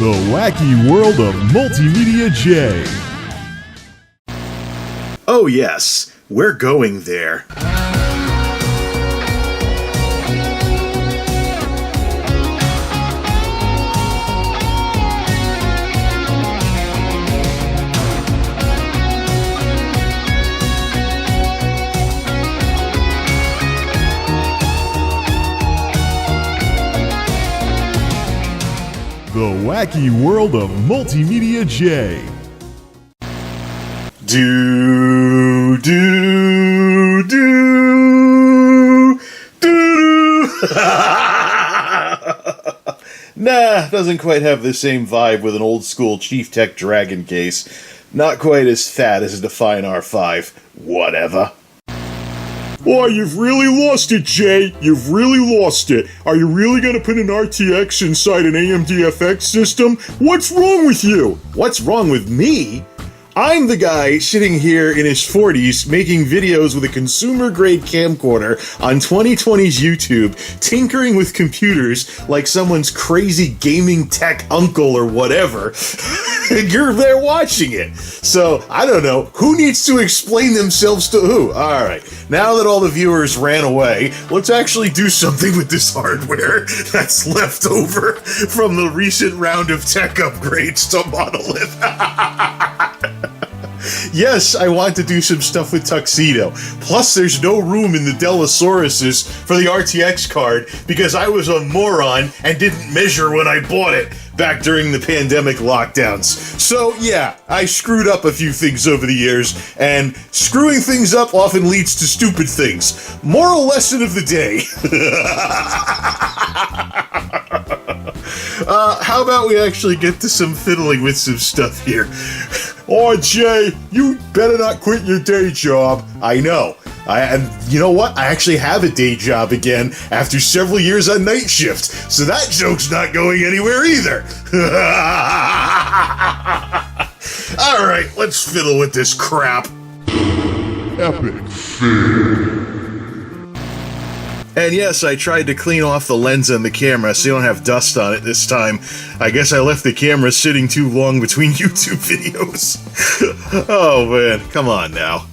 The wacky world of MultimediaJay. Oh yes, we're going there. The wacky world of MultimediaJay. Do do do do. Nah, doesn't quite have the same vibe with an old school Chief Tech Dragon case. Not quite as fat as a Define R5. Whatever. Oh, you've really lost it, Jay. You've really lost it. Are you really gonna put an RTX inside an AMD FX system? What's wrong with you? What's wrong with me? I'm the guy sitting here in his 40s making videos with a consumer-grade camcorder on 2020's YouTube, tinkering with computers like someone's crazy gaming tech uncle or whatever, and you're there watching it. So, I don't know, who needs to explain themselves to who? Alright, now that all the viewers ran away, let's actually do something with this hardware that's left over from the recent round of tech upgrades to Monolith. Yes, I want to do some stuff with Tuxedo. Plus, there's no room in the Delosauruses for the RTX card because I was a moron and didn't measure when I bought it back during the pandemic lockdowns. So, yeah, I screwed up a few things over the years, and screwing things up often leads to stupid things. Moral lesson of the day. How about we actually get to some fiddling with some stuff here? Oh, Jay, you better not quit your day job. I know. And you know what? I actually have a day job again after several years on night shift, so that joke's not going anywhere either. Alright, let's fiddle with this crap. Epic fail. And yes, I tried to clean off the lens on the camera so you don't have dust on it this time. I guess I left the camera sitting too long between YouTube videos. Oh man, come on now.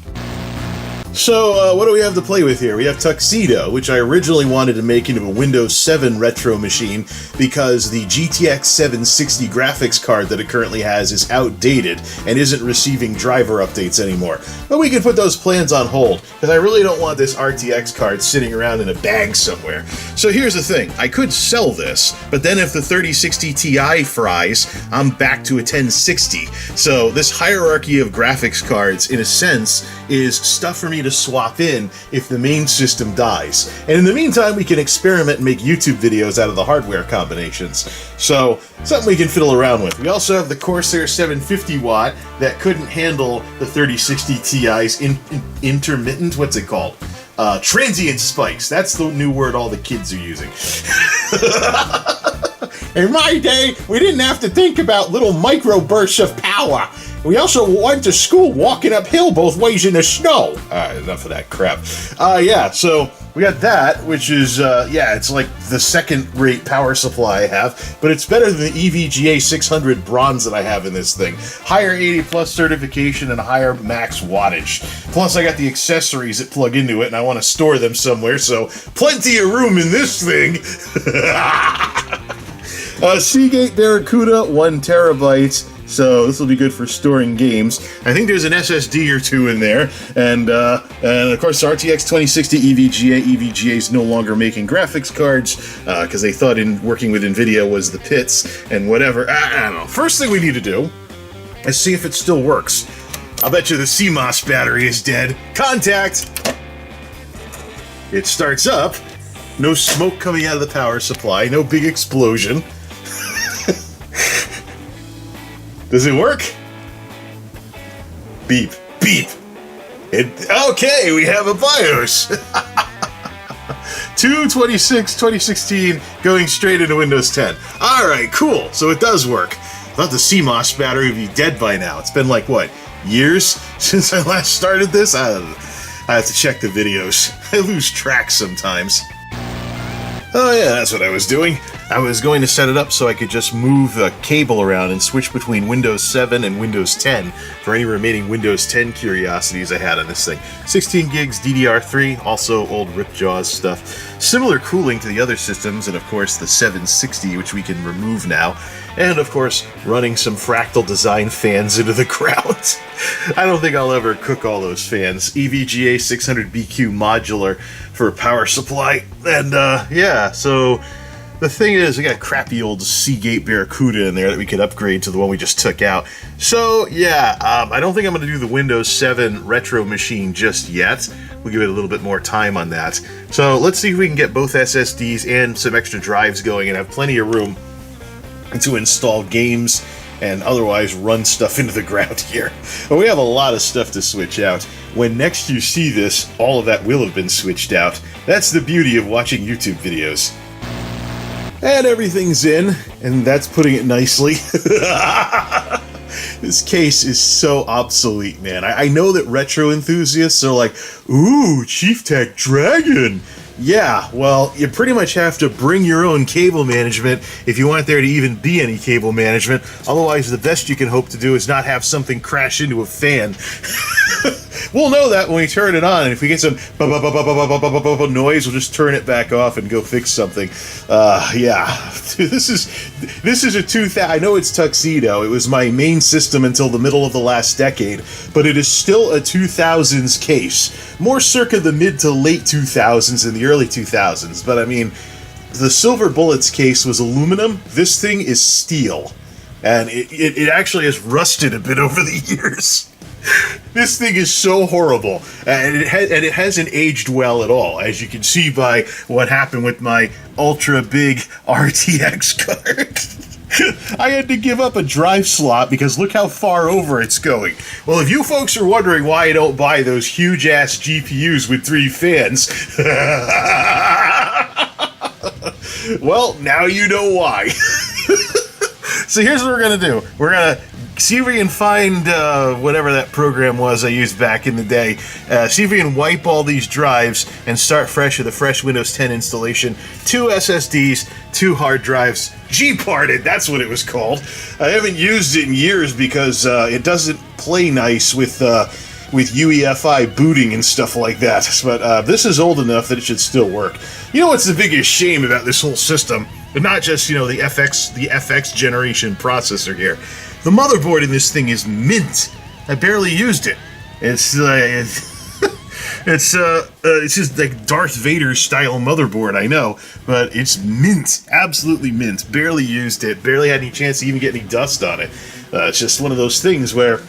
So, what do we have to play with here? We have Tuxedo, which I originally wanted to make into a Windows 7 retro machine because the GTX 760 graphics card that it currently has is outdated and isn't receiving driver updates anymore. But we can put those plans on hold, because I really don't want this RTX card sitting around in a bag somewhere. So here's the thing, I could sell this, but then if the 3060 Ti fries, I'm back to a 1060. So this hierarchy of graphics cards, in a sense, is stuff for me to swap in if the main system dies. And in the meantime, we can experiment and make YouTube videos out of the hardware combinations. So, something we can fiddle around with. We also have the Corsair 750 watt that couldn't handle the 3060 Ti's intermittent, what's it called? Transient spikes. That's the new word all the kids are using. In my day, we didn't have to think about little microbursts of power. We also went to school walking uphill both ways in the snow. Alright, enough of that crap. Yeah, so we got that, which is, yeah, it's like the second-rate power supply I have, but it's better than the EVGA 600 bronze that I have in this thing. Higher 80+ certification and higher max wattage. Plus, I got the accessories that plug into it, and I want to store them somewhere, so plenty of room in this thing. Seagate Barracuda, 1 terabyte. So this will be good for storing games. I think there's an SSD or two in there, and of course RTX 2060 EVGA. EVGA is no longer making graphics cards because they thought in working with NVIDIA was the pits and whatever. I don't know. First thing we need to do is see if it still works. I'll bet you the CMOS battery is dead. Contact! It starts up. No smoke coming out of the power supply. No big explosion. Does it work? Beep. Beep. Okay, we have a BIOS. 2/26/2016 going straight into Windows 10. Alright, cool. So it does work. I thought the CMOS battery would be dead by now. It's been like, what, years since I last started this? I have to check the videos. I lose track sometimes. Oh yeah, that's what I was doing. I was going to set it up so I could just move the cable around and switch between Windows 7 and Windows 10 for any remaining Windows 10 curiosities I had on this thing. 16 gigs DDR3, also old Ripjaws stuff. Similar cooling to the other systems, and of course the 760, which we can remove now. And of course, running some fractal design fans into the ground. I don't think I'll ever cook all those fans. EVGA 600BQ modular for a power supply. And yeah, so the thing is, we got a crappy old Seagate Barracuda in there that we could upgrade to the one we just took out. So yeah, I don't think I'm going to do the Windows 7 retro machine just yet. We'll give it a little bit more time on that. So let's see if we can get both SSDs and some extra drives going and have plenty of room to install games and otherwise run stuff into the ground here. But we have a lot of stuff to switch out. When next you see this, all of that will have been switched out. That's the beauty of watching YouTube videos. And everything's in, and that's putting it nicely. This case is so obsolete, man. I know that retro enthusiasts are like, ooh, Chief Tech Dragon. Yeah, well, you pretty much have to bring your own cable management if you want there to even be any cable management. Otherwise, the best you can hope to do is not have something crash into a fan. We'll know that when we turn it on, and if we get some noise, we'll just turn it back off and go fix something. Yeah, this is a 2000. I know it's Tuxedo. It was my main system until the middle of the last decade, but it is still a 2000s case. More circa the mid to late 2000s and the early 2000s. But I mean, the Silver Bullets case was aluminum. This thing is steel, and it actually has rusted a bit over the years. This thing is so horrible, and it hasn't aged well at all, as you can see by what happened with my ultra big RTX card. I had to give up a drive slot because look how far over it's going. Well, if you folks are wondering why I don't buy those huge ass GPUs with 3 fans, well, now you know why. So here's what we're gonna do. We're gonna see if we can find whatever that program was I used back in the day. See if we can wipe all these drives and start fresh with a fresh Windows 10 installation. 2 SSDs, 2 hard drives. G-parted, that's what it was called. I haven't used it in years because it doesn't play nice with UEFI booting and stuff like that. But this is old enough that it should still work. You know what's the biggest shame about this whole system? But not just, you know, the FX generation processor here. The motherboard in this thing is mint. I barely used it. It's it's just like Darth Vader style motherboard, I know, but it's mint, absolutely mint. Barely used it. Barely had any chance to even get any dust on it. It's just one of those things where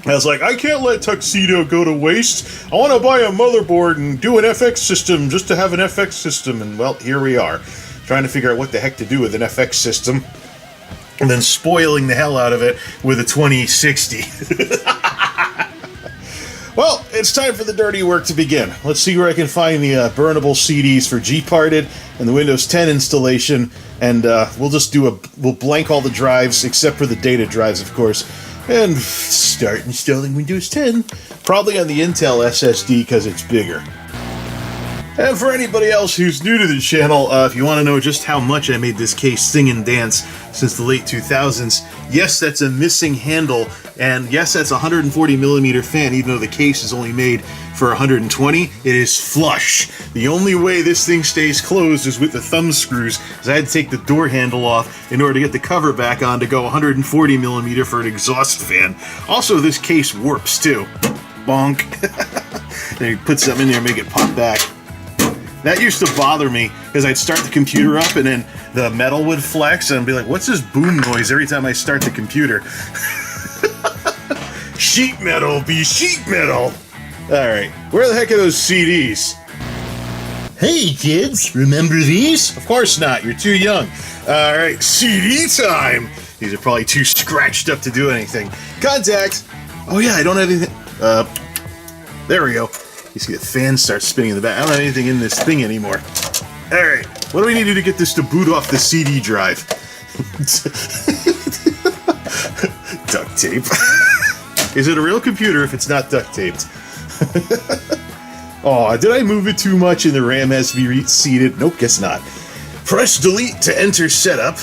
I was like, I can't let Tuxedo go to waste. I want to buy a motherboard and do an FX system just to have an FX system. And well, here we are, trying to figure out what the heck to do with an FX system. And then spoiling the hell out of it with a 2060. Well, it's time for the dirty work to begin. Let's see where I can find the burnable CDs for G-parted and the Windows 10 installation. And we'll blank all the drives, except for the data drives, of course, and start installing Windows 10. Probably on the Intel SSD, because it's bigger. And for anybody else who's new to the channel, if you want to know just how much I made this case sing and dance since the late 2000s, yes, that's a missing handle, and yes, that's a 140mm fan, even though the case is only made for 120, it is flush. The only way this thing stays closed is with the thumb screws, because I had to take the door handle off in order to get the cover back on to go 140mm for an exhaust fan. Also, this case warps too. Bonk. Then you put something in there and make it pop back. That used to bother me, because I'd start the computer up and then the metal would flex, and I'd be like, what's this boom noise every time I start the computer? Sheet metal be sheet metal! Alright, where the heck are those CDs? Hey kids, remember these? Of course not, you're too young. Alright, CD time! These are probably too scratched up to do anything. Contact! Oh yeah, I don't have anything. There we go. You see the fan starts spinning in the back. I don't have anything in this thing anymore. Alright, what do we need to do to get this to boot off the CD drive? Duct tape. Is it a real computer if it's not duct taped? Oh, did I move it too much and the RAM has to be reseated? Nope, guess not. Press delete to enter setup.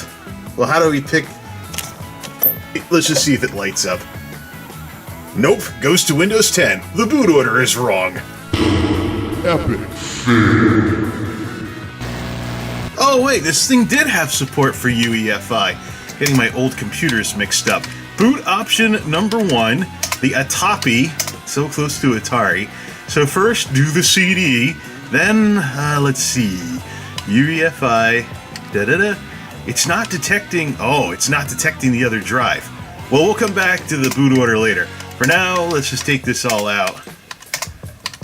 Well, how do we pick... Let's just see if it lights up. Nope, goes to Windows 10. The boot order is wrong. Epic fail. Oh wait, this thing did have support for UEFI. Getting my old computers mixed up. Boot option number 1, the Atapi, so close to Atari. So first do the CD, then, let's see, UEFI, da-da-da. It's not detecting, it's not detecting the other drive. Well, we'll come back to the boot order later. For now, let's just take this all out.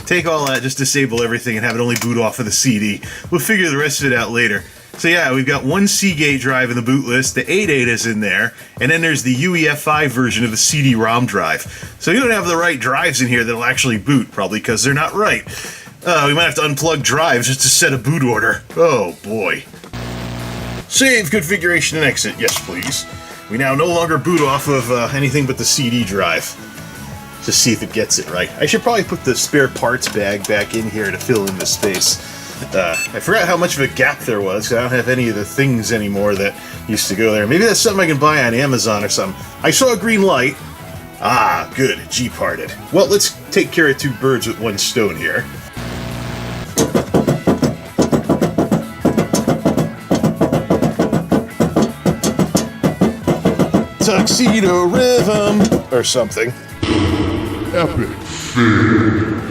Take all that, just disable everything and have it only boot off of the CD. We'll figure the rest of it out later. So yeah, we've got one Seagate drive in the boot list, the 8 is in there, and then there's the UEFI version of the CD-ROM drive. So you don't have the right drives in here that'll actually boot, probably because they're not right. We might have to unplug drives just to set a boot order. Oh boy. Save configuration and exit, yes please. We now no longer boot off of anything but the CD drive. Just see if it gets it right. I should probably put the spare parts bag back in here to fill in the space. I forgot how much of a gap there was, because I don't have any of the things anymore that used to go there. Maybe that's something I can buy on Amazon or something. I saw a green light. Ah, good, G-parted. Well, let's take care of 2 birds with 1 stone here. Tuxedo rhythm, or something. Epic fail.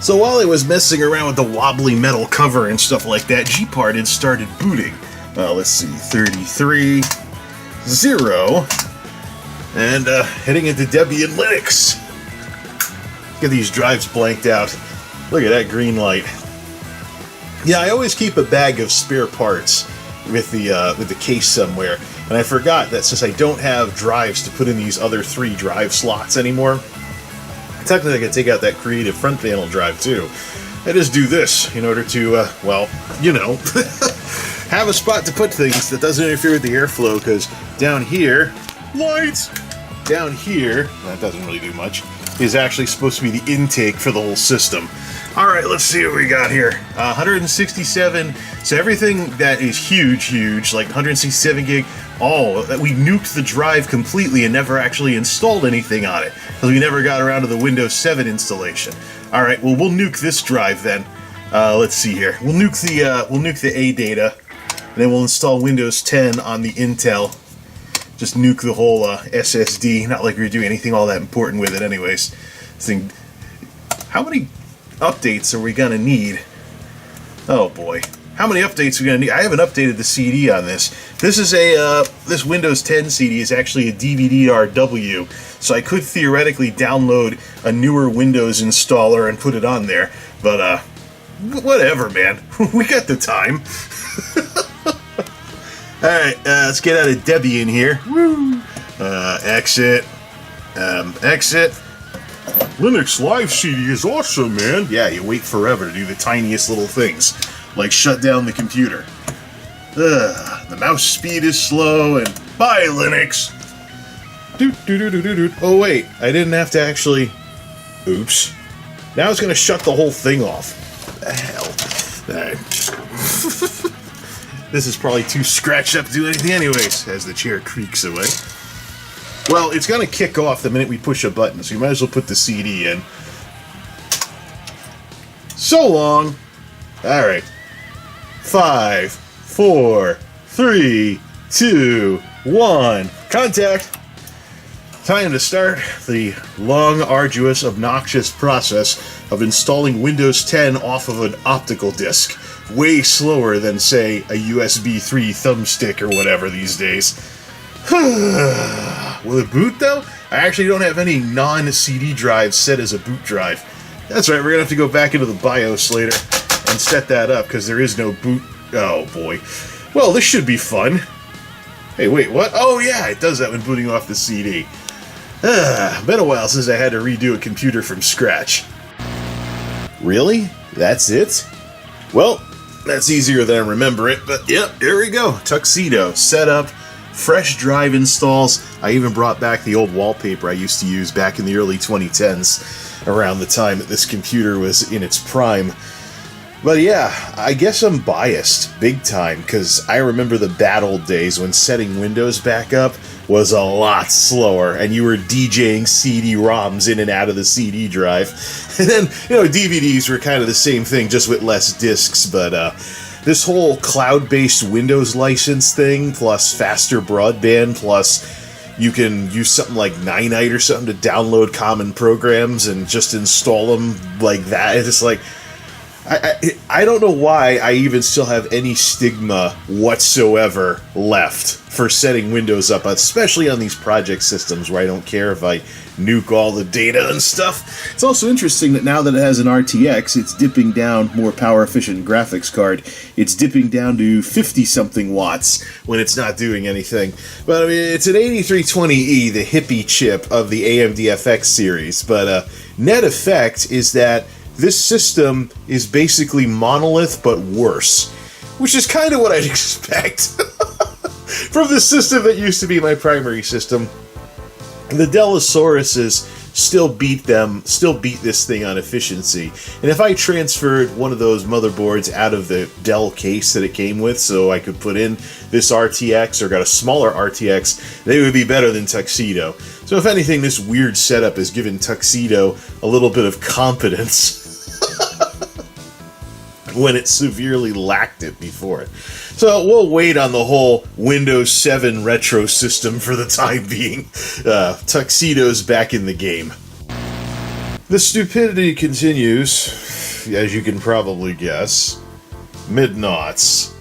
So while I was messing around with the wobbly metal cover and stuff like that, G-parted started booting. Let's see, 33, 0, and heading into Debian Linux. Get these drives blanked out. Look at that green light. Yeah, I always keep a bag of spare parts with the case somewhere, and I forgot that since I don't have drives to put in these other 3 drive slots anymore, technically I can take out that creative front panel drive too. I just do this in order to, well, you know, have a spot to put things that doesn't interfere with the airflow, because down here, lights! Down here, that doesn't really do much, is actually supposed to be the intake for the whole system. Alright, let's see what we got here. 167, so everything that is huge, like 167 gig, we nuked the drive completely and never actually installed anything on it, because we never got around to the Windows 7 installation. Alright, well, we'll nuke this drive then. Let's see here. We'll nuke the A data, and then we'll install Windows 10 on the Intel. Just nuke the whole SSD, not like we were doing anything all that important with it anyways. This thing, how many updates are we gonna need? Oh boy. How many updates are we gonna need? I haven't updated the CD on this. This is this Windows 10 CD is actually a DVD-RW, so I could theoretically download a newer Windows installer and put it on there, but whatever, man. We got the time. Alright, let's get out of Debian here. Woo! Exit. Exit. Linux Live CD is awesome, man. Yeah, you wait forever to do the tiniest little things, like shut down the computer. The mouse speed is slow, and bye, Linux! Oh wait, I didn't have to actually... Oops. Now it's gonna shut the whole thing off. The hell. Alright. This is probably too scratched up to do anything anyways, as the chair creaks away. Well, it's gonna kick off the minute we push a button, so you might as well put the CD in. So long! Alright. 5, 4, 3, 2, 1. Contact! Time to start the long, arduous, obnoxious process of installing Windows 10 off of an optical disc. Way slower than, say, a USB 3 thumbstick or whatever these days. Will it boot, though? I actually don't have any non-CD drives set as a boot drive. That's right, we're going to have to go back into the BIOS later and set that up, because there is no boot... Oh, boy. Well, this should be fun. Hey, wait, what? Oh, yeah, it does that when booting off the CD. Been a while since I had to redo a computer from scratch. Really? That's it? Well, that's easier than I remember it, but yep, here we go. Tuxedo, setup, fresh drive installs. I even brought back the old wallpaper I used to use back in the early 2010s, around the time that this computer was in its prime. But yeah, I guess I'm biased big time, because I remember the bad old days when setting Windows back up was a lot slower, and you were DJing CD-ROMs in and out of the CD drive. And then, DVDs were kind of the same thing, just with less discs, but this whole cloud-based Windows license thing, plus faster broadband, plus you can use something like Ninite or something to download common programs and just install them like that. It's just like, I don't know why I even still have any stigma whatsoever left for setting Windows up, especially on these project systems where I don't care if I nuke all the data and stuff. It's also interesting that now that it has an RTX, it's dipping down, more power-efficient graphics card, it's dipping down to 50-something watts when it's not doing anything. But I mean, it's an 8320E, the hippie chip of the AMD FX series, but net effect is that this system is basically monolith, but worse. Which is kind of what I'd expect from the system that used to be my primary system. The Delosauruses still beat this thing on efficiency. And if I transferred one of those motherboards out of the Dell case that it came with, so I could put in this RTX or got a smaller RTX, they would be better than Tuxedo. So if anything, this weird setup has given Tuxedo a little bit of competence when it severely lacked it before. So we'll wait on the whole Windows 7 retro system for the time being. Tuxedo's back in the game. The stupidity continues, as you can probably guess. Midnaughts.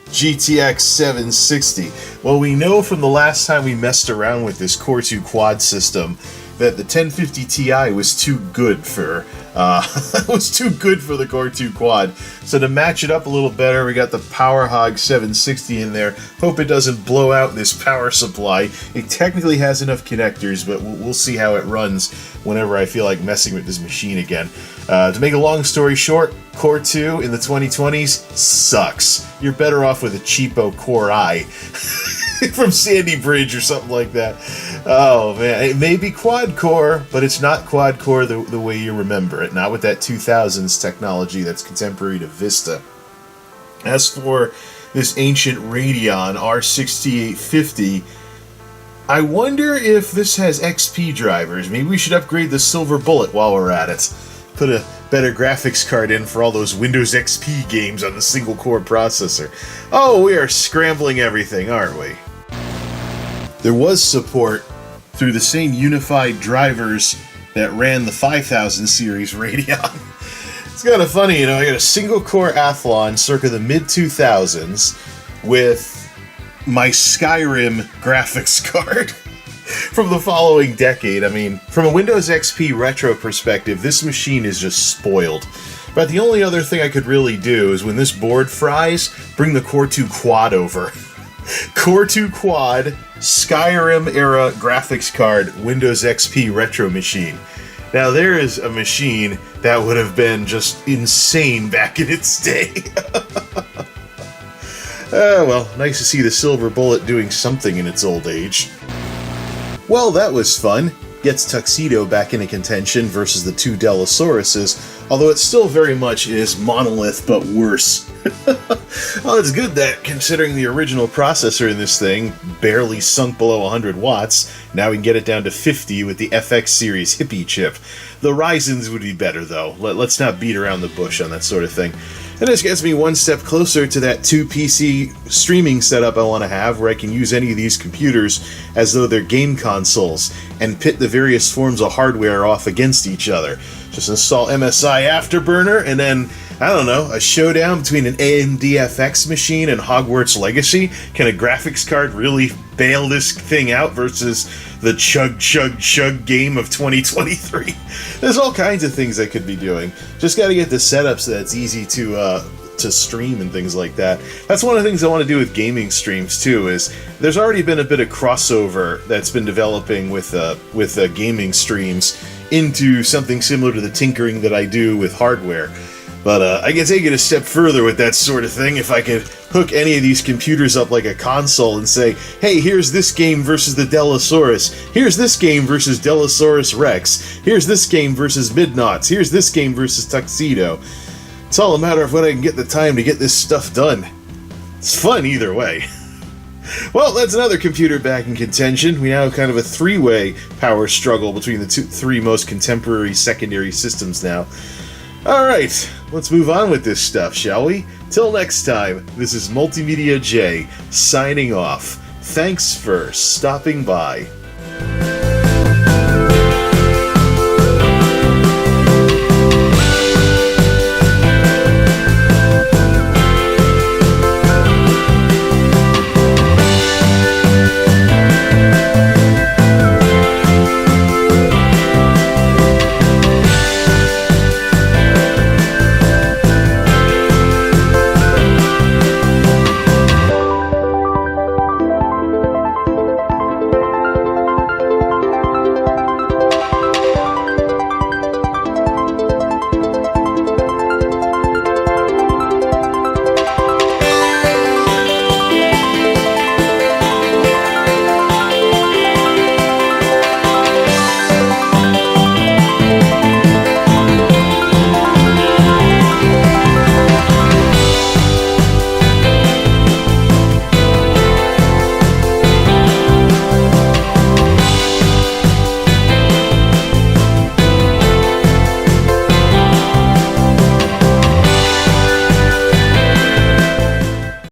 GTX 760. Well, we know from the last time we messed around with this Core 2 quad system that the 1050 Ti was too good for the Core 2 quad. So to match it up a little better, we got the PowerHog 760 in there. Hope it doesn't blow out this power supply. It technically has enough connectors, but we'll see how it runs whenever I feel like messing with this machine again. To make a long story short, Core 2 in the 2020s sucks. You're better off with a cheapo Core i from Sandy Bridge or something like that. Oh man, it may be quad core, but it's not quad core the way you remember it. Not with that 2000s technology that's contemporary to Vista. As for this ancient Radeon R6850, I wonder if this has XP drivers. Maybe we should upgrade the Silver Bullet while we're at it. Put a better graphics card in for all those Windows XP games on the single-core processor. Oh, we are scrambling everything, aren't we? There was support through the same unified drivers that ran the 5000 series Radeon. It's kind of funny, I got a single-core Athlon circa the mid-2000s with my Skyrim graphics card from the following decade. I mean, from a Windows XP retro perspective, this machine is just spoiled. But the only other thing I could really do is when this board fries, bring the Core 2 Quad over. Core 2 Quad, Skyrim-era graphics card, Windows XP retro machine. Now, there is a machine that would have been just insane back in its day. Well, nice to see the Silver Bullet doing something in its old age. Well, that was fun. Gets Tuxedo back into contention versus the two Delosauruses, although it still very much is monolith, but worse. Well, it's good that, considering the original processor in this thing barely sunk below 100 watts, now we can get it down to 50 with the FX series hippie chip. The Ryzens would be better, though. Let's not beat around the bush on that sort of thing. And this gets me one step closer to that 2-PC streaming setup I want to have, where I can use any of these computers as though they're game consoles, and pit the various forms of hardware off against each other. Just install MSI Afterburner, and then, I don't know, a showdown between an AMD FX machine and Hogwarts Legacy? Can a graphics card really bail this thing out versus the chug game of 2023? There's all kinds of things I could be doing. Just gotta get the setup so that it's easy to stream and things like that. That's one of the things I want to do with gaming streams too, is there's already been a bit of crossover that's been developing with gaming streams into something similar to the tinkering that I do with hardware. But I can take it a step further with that sort of thing if I could hook any of these computers up like a console and say, hey, here's this game versus the Delosaurus, here's this game versus Delosaurus Rex, here's this game versus Midnaughts, here's this game versus Tuxedo. It's all a matter of when I can get the time to get this stuff done. It's fun either way. Well, that's another computer back in contention. We now have kind of a three-way power struggle between the three most contemporary secondary systems now. Alright, let's move on with this stuff, shall we? Till next time, this is MultimediaJay signing off. Thanks for stopping by.